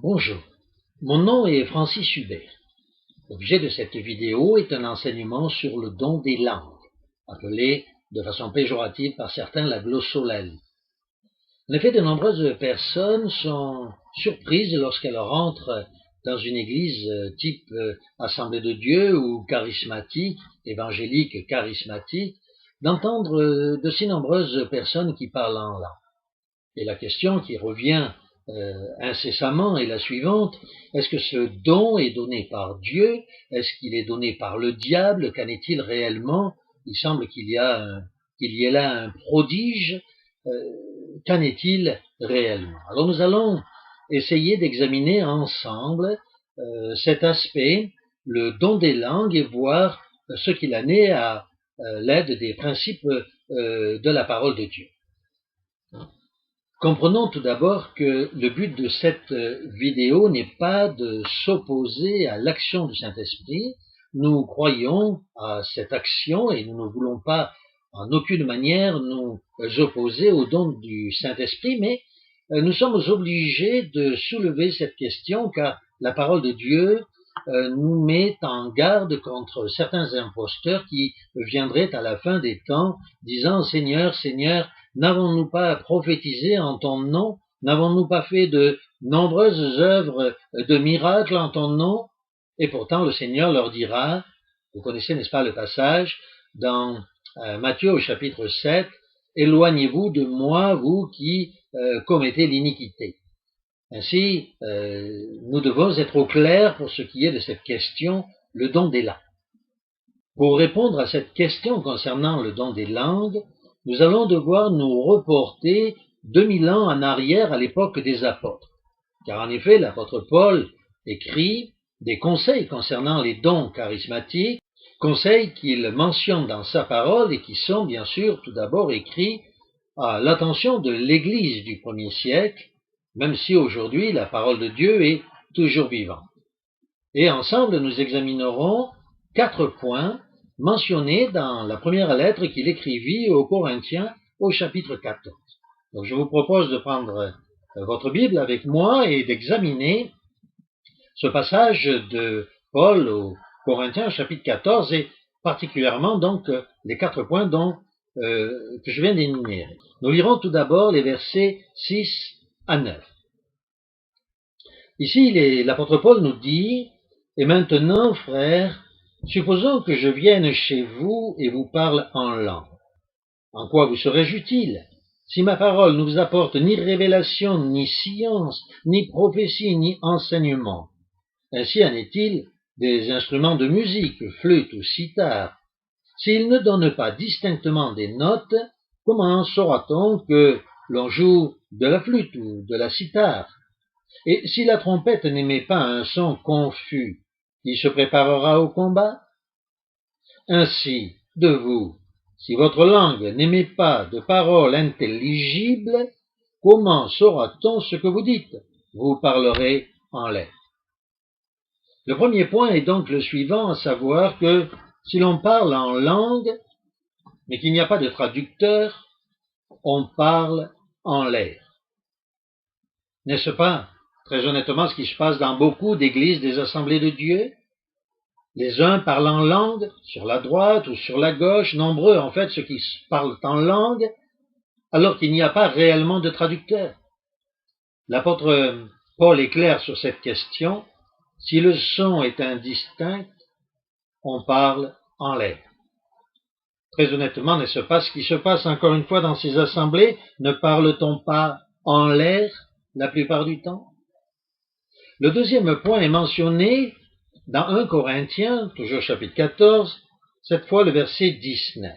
Bonjour, mon nom est Francis Hubert. L'objet de cette vidéo est un enseignement sur le don des langues, appelé de façon péjorative par certains la glossolalie. En effet, de nombreuses personnes sont surprises lorsqu'elles rentrent dans une église type Assemblée de Dieu ou charismatique, évangélique charismatique, d'entendre de si nombreuses personnes qui parlent en langue. Et la question qui revient incessamment est la suivante: est-ce que ce don est donné par Dieu? Est-ce qu'il est donné par le diable? Qu'en est-il réellement? Il semble qu'il y ait là un prodige. Qu'en est-il réellement? Alors nous allons essayer d'examiner ensemble cet aspect, le don des langues, et voir ce qu'il en est à l'aide des principes de la parole de Dieu. Comprenons tout d'abord que le but de cette vidéo n'est pas de s'opposer à l'action du Saint-Esprit. Nous croyons à cette action et nous ne voulons pas en aucune manière nous opposer au don du Saint-Esprit, mais nous sommes obligés de soulever cette question car la parole de Dieu nous met en garde contre certains imposteurs qui viendraient à la fin des temps disant « Seigneur, Seigneur, n'avons-nous pas prophétisé en ton nom? N'avons-nous pas fait de nombreuses œuvres de miracles en ton nom ?» Et pourtant le Seigneur leur dira, vous connaissez n'est-ce pas le passage, dans Matthieu au chapitre 7, « Éloignez-vous de moi, vous qui commettez l'iniquité. » Ainsi, nous devons être au clair pour ce qui est de cette question, le don des langues. Pour répondre à cette question concernant le don des langues, nous allons devoir nous reporter 2000 ans en arrière à l'époque des apôtres. Car en effet, l'apôtre Paul écrit des conseils concernant les dons charismatiques, conseils qu'il mentionne dans sa parole et qui sont bien sûr tout d'abord écrits à l'attention de l'Église du premier siècle, même si aujourd'hui la parole de Dieu est toujours vivante. Et ensemble, nous examinerons 4 points mentionnés dans la première lettre qu'il écrivit aux Corinthiens au chapitre 14. Donc je vous propose de prendre votre Bible avec moi et d'examiner ce passage de Paul aux Corinthiens chapitre 14 et particulièrement donc les 4 points que je viens d'énumérer. Nous lirons tout d'abord les versets 6 à 9. Ici, l'apôtre Paul nous dit « Et maintenant, frères, supposons que je vienne chez vous et vous parle en langue. En quoi vous serais-je utile? Si ma parole ne vous apporte ni révélation, ni science, ni prophétie, ni enseignement. Ainsi en est-il des instruments de musique, flûte ou cithare. S'ils ne donnent pas distinctement des notes, comment saura-t-on que l'on joue de la flûte ou de la cithare? Et si la trompette n'émet pas un son confus, qui se préparera au combat? Ainsi, de vous, si votre langue n'émet pas de paroles intelligibles, comment saura-t-on ce que vous dites? Vous parlerez en l'air. » Le premier point est donc le suivant, à savoir que si l'on parle en langue, mais qu'il n'y a pas de traducteur, on parle en l'air. N'est-ce pas, très honnêtement, ce qui se passe dans beaucoup d'églises des assemblées de Dieu? Les uns parlent en langue, sur la droite ou sur la gauche, nombreux en fait ceux qui parlent en langue, alors qu'il n'y a pas réellement de traducteur. L'apôtre Paul est clair sur cette question. Si le son est indistinct, on parle en l'air. Très honnêtement, n'est-ce pas ce qui se passe encore une fois dans ces assemblées? Ne parle-t-on pas en l'air la plupart du temps? Le deuxième point est mentionné dans 1 Corinthiens, toujours chapitre 14, cette fois le verset 19.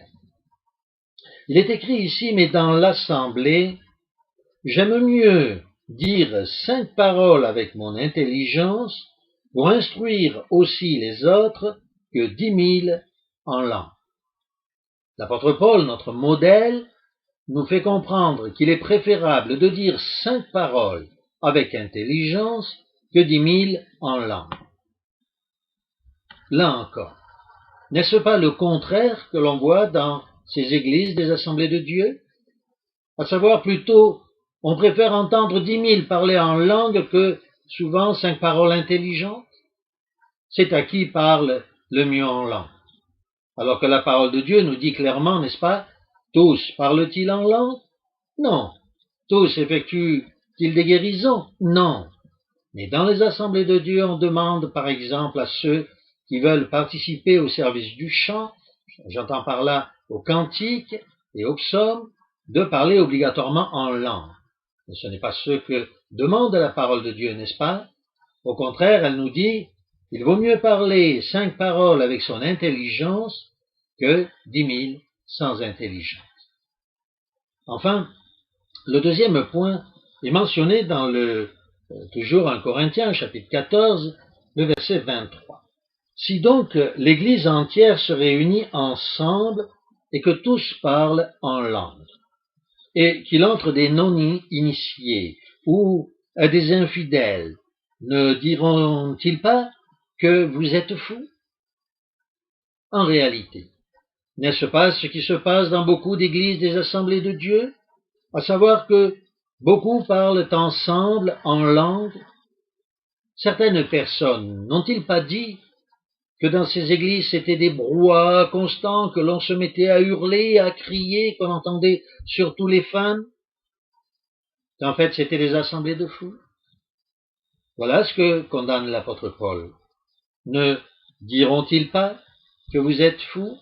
Il est écrit ici, mais dans l'assemblée, j'aime mieux dire 5 paroles avec mon intelligence pour instruire aussi les autres que 10 000 en langue. L'apôtre Paul, notre modèle, nous fait comprendre qu'il est préférable de dire 5 paroles avec intelligence que 10 000 en langue. Là encore, n'est-ce pas le contraire que l'on voit dans ces églises des assemblées de Dieu? À savoir plutôt, on préfère entendre 10 000 parler en langue que souvent 5 paroles intelligentes? C'est à qui parle le mieux en langue. Alors que la parole de Dieu nous dit clairement, n'est-ce pas, tous parlent-ils en langue? Non. Tous effectuent-ils des guérisons? Non. Mais dans les assemblées de Dieu, on demande par exemple à ceux qui veulent participer au service du chant, j'entends par là aux cantiques et aux psaumes, de parler obligatoirement en langue. Mais ce n'est pas ce que demande la parole de Dieu, n'est-ce pas? Au contraire, elle nous dit, il vaut mieux parler 5 paroles avec son intelligence que 10 000 sans intelligence. Enfin, le deuxième point est mentionné dans toujours 1 Corinthiens, chapitre 14, le verset 23. Si donc l'Église entière se réunit ensemble et que tous parlent en langue, et qu'il entre des non-initiés ou des infidèles, ne diront-ils pas que vous êtes fous? En réalité, n'est-ce pas ce qui se passe dans beaucoup d'églises des assemblées de Dieu? À savoir que beaucoup parlent ensemble en langue. Certaines personnes n'ont-ils pas dit que dans ces églises c'était des brouhahas constants, que l'on se mettait à hurler, à crier, qu'on entendait surtout les femmes, qu'en fait c'était des assemblées de fous? Voilà ce que condamne l'apôtre Paul. Ne diront-ils pas que vous êtes fous?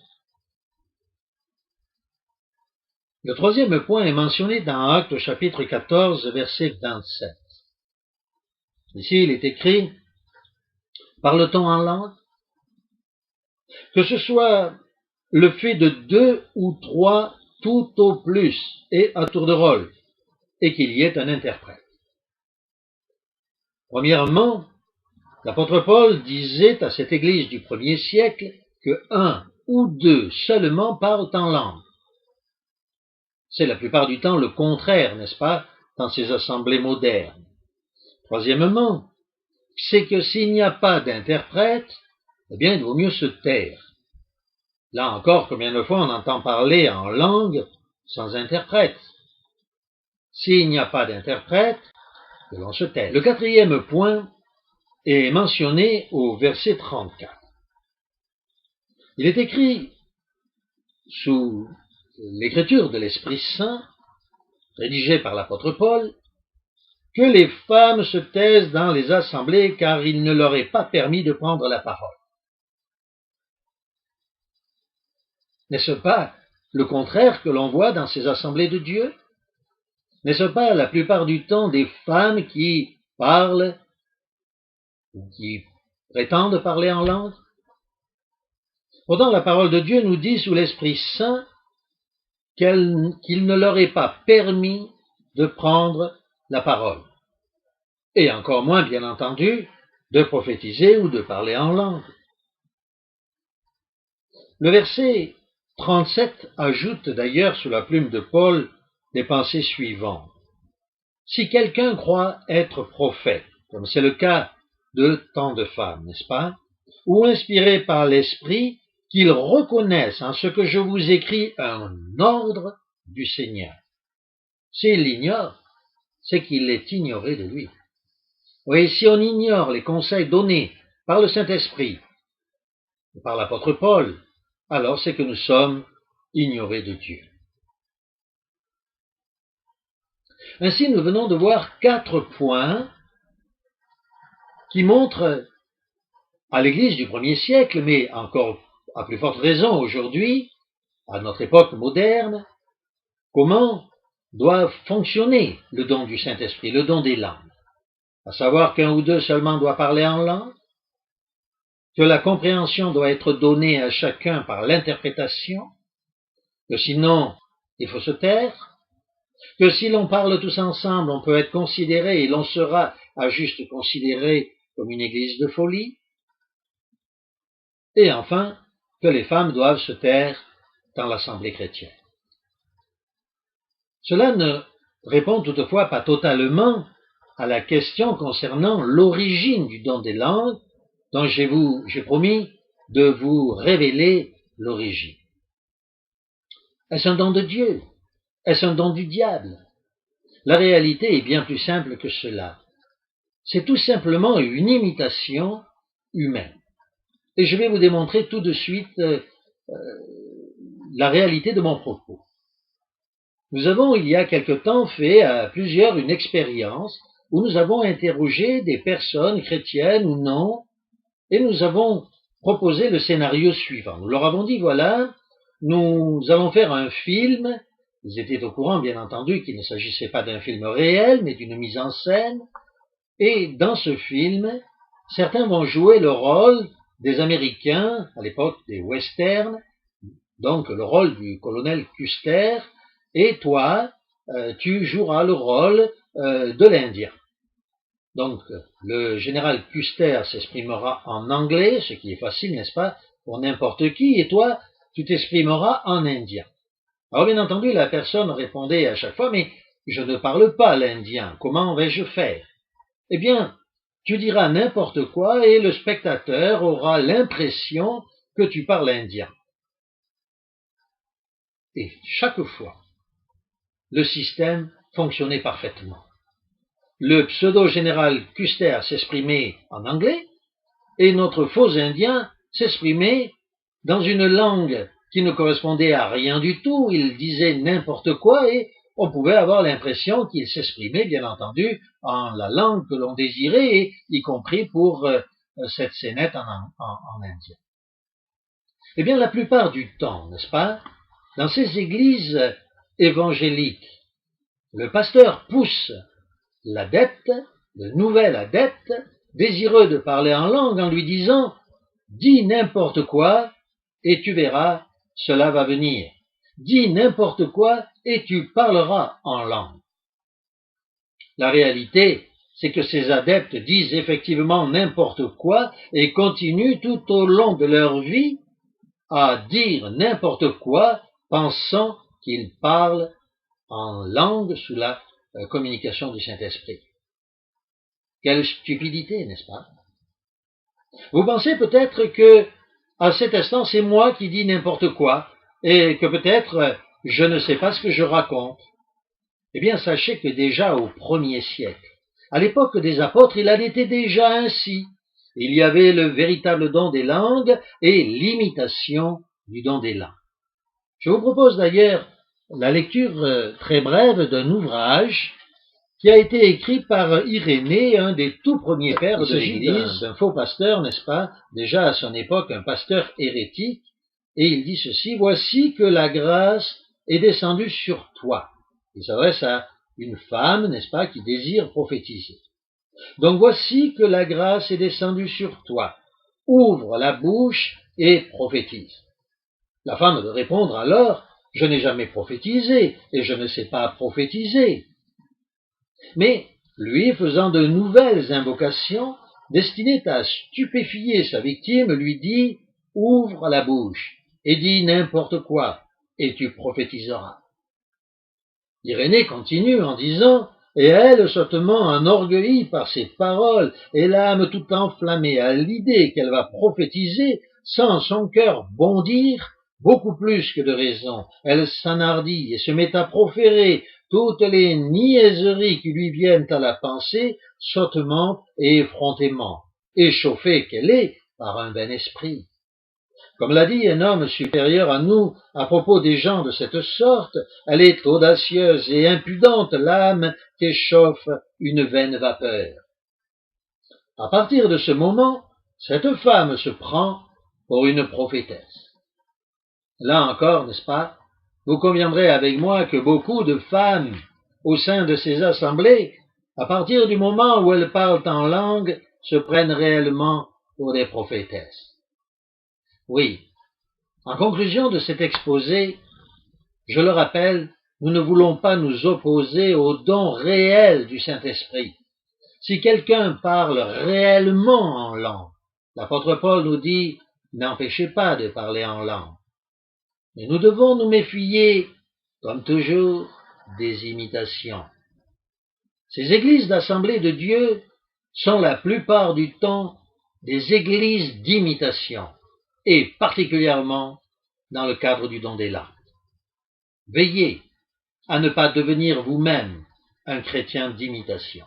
Le troisième point est mentionné dans Actes chapitre 14, verset 27. Ici, il est écrit, parle-t-on en langue? Que ce soit le fait de 2 ou 3 tout au plus et à tour de rôle, et qu'il y ait un interprète. Premièrement, l'apôtre Paul disait à cette église du 1er siècle que 1 ou 2 seulement parlent en langue. C'est la plupart du temps le contraire, n'est-ce pas, dans ces assemblées modernes. Troisièmement, c'est que s'il n'y a pas d'interprète, eh bien, il vaut mieux se taire. Là encore, combien de fois on entend parler en langue sans interprète? S'il n'y a pas d'interprète, que l'on se taise. Le quatrième point est mentionné au verset 34. Il est écrit sous l'écriture de l'Esprit Saint, rédigée par l'apôtre Paul, que les femmes se taisent dans les assemblées car il ne leur est pas permis de prendre la parole. N'est-ce pas le contraire que l'on voit dans ces assemblées de Dieu? N'est-ce pas la plupart du temps des femmes qui parlent, qui prétendent parler en langue? Pourtant, la parole de Dieu nous dit sous l'Esprit Saint qu'il ne leur est pas permis de prendre la parole. Et encore moins, bien entendu, de prophétiser ou de parler en langue. Le verset 37 ajoute d'ailleurs sous la plume de Paul les pensées suivantes. Si quelqu'un croit être prophète, comme c'est le cas de tant de femmes, n'est-ce pas, ou inspiré par l'Esprit, qu'il reconnaisse en ce que je vous écris un ordre du Seigneur. S'il l'ignore, c'est qu'il est ignoré de lui. Oui, si on ignore les conseils donnés par le Saint-Esprit, par l'apôtre Paul, alors c'est que nous sommes ignorés de Dieu. Ainsi, nous venons de voir 4 points qui montrent à l'Église du 1er siècle, mais encore à plus forte raison aujourd'hui, à notre époque moderne, comment doit fonctionner le don du Saint-Esprit, le don des langues. À savoir qu'un ou deux seulement doit parler en langue, que la compréhension doit être donnée à chacun par l'interprétation, que sinon il faut se taire, que si l'on parle tous ensemble, on peut être considéré, et l'on sera à juste considéré comme une église de folie, et enfin, que les femmes doivent se taire dans l'assemblée chrétienne. Cela ne répond toutefois pas totalement à la question concernant l'origine du don des langues, dont j'ai promis de vous révéler l'origine. Est-ce un don de Dieu? Est-ce un don du diable? La réalité est bien plus simple que cela. c'est tout simplement une imitation humaine. Et je vais vous démontrer tout de suite la réalité de mon propos. Nous avons, il y a quelque temps, fait à plusieurs une expérience où nous avons interrogé des personnes chrétiennes ou non, et nous avons proposé le scénario suivant. Nous leur avons dit, voilà, nous allons faire un film. Ils étaient au courant, bien entendu, qu'il ne s'agissait pas d'un film réel, mais d'une mise en scène. Et dans ce film, certains vont jouer le rôle des Américains, à l'époque des westerns, donc le rôle du colonel Custer, et toi, tu joueras le rôle de l'Indien. Donc, le général Custer s'exprimera en anglais, ce qui est facile, n'est-ce pas, pour n'importe qui, et toi, tu t'exprimeras en indien. Alors, bien entendu, la personne répondait à chaque fois, mais je ne parle pas l'indien, comment vais-je faire? Eh bien, tu diras n'importe quoi et le spectateur aura l'impression que tu parles indien. Et chaque fois, le système fonctionnait parfaitement. Le pseudo-général Custer s'exprimait en anglais et notre faux indien s'exprimait dans une langue qui ne correspondait à rien du tout. Il disait n'importe quoi et on pouvait avoir l'impression qu'il s'exprimait, bien entendu, en la langue que l'on désirait, et y compris pour cette scénette en indien. Eh bien, la plupart du temps, n'est-ce pas, dans ces églises évangéliques, le pasteur pousse l'adepte, le nouvel adepte, désireux de parler en langue en lui disant « Dis n'importe quoi et tu verras, cela va venir. Dis n'importe quoi et tu parleras en langue. » La réalité, c'est que ces adeptes disent effectivement n'importe quoi et continuent tout au long de leur vie à dire n'importe quoi, pensant qu'ils parlent en langue sous la communication du Saint-Esprit. Quelle stupidité, n'est-ce pas? Vous pensez peut-être que, à cet instant, c'est moi qui dis n'importe quoi, et que peut-être je ne sais pas ce que je raconte. Eh bien, sachez que déjà au 1er siècle, à l'époque des apôtres, il en était déjà ainsi. Il y avait le véritable don des langues et l'imitation du don des langues. Je vous propose d'ailleurs la lecture très brève d'un ouvrage qui a été écrit par Irénée, un des tout premiers pères de l'Église, d'un faux pasteur, n'est-ce pas, déjà à son époque un pasteur hérétique, et il dit ceci, « Voici que la grâce est descendue sur toi. » Il s'adresse à une femme, n'est-ce pas, qui désire prophétiser. Donc voici que la grâce est descendue sur toi. Ouvre la bouche et prophétise. La femme de répondre alors, je n'ai jamais prophétisé et je ne sais pas prophétiser. Mais lui, faisant de nouvelles invocations, destinées à stupéfier sa victime, lui dit, ouvre la bouche et dis n'importe quoi et tu prophétiseras. Irénée continue en disant, et elle, sottement enorgueillie par ses paroles et l'âme tout enflammée à l'idée qu'elle va prophétiser, sent son cœur bondir, beaucoup plus que de raison. Elle s'enhardit et se met à proférer toutes les niaiseries qui lui viennent à la pensée, sottement et effrontément, échauffée qu'elle est par un vain esprit. Comme l'a dit un homme supérieur à nous à propos des gens de cette sorte, elle est audacieuse et impudente l'âme qu'échauffe une vaine vapeur. À partir de ce moment, cette femme se prend pour une prophétesse. Là encore, n'est-ce pas, vous conviendrez avec moi que beaucoup de femmes au sein de ces assemblées, à partir du moment où elles parlent en langue, se prennent réellement pour des prophétesses. Oui, en conclusion de cet exposé, je le rappelle, nous ne voulons pas nous opposer au don réel du Saint-Esprit. Si quelqu'un parle réellement en langue, l'apôtre Paul nous dit, n'empêchez pas de parler en langue. Mais nous devons nous méfier, comme toujours, des imitations. Ces églises d'assemblée de Dieu sont la plupart du temps des églises d'imitation, et particulièrement dans le cadre du don des langues. Veillez à ne pas devenir vous-même un chrétien d'imitation.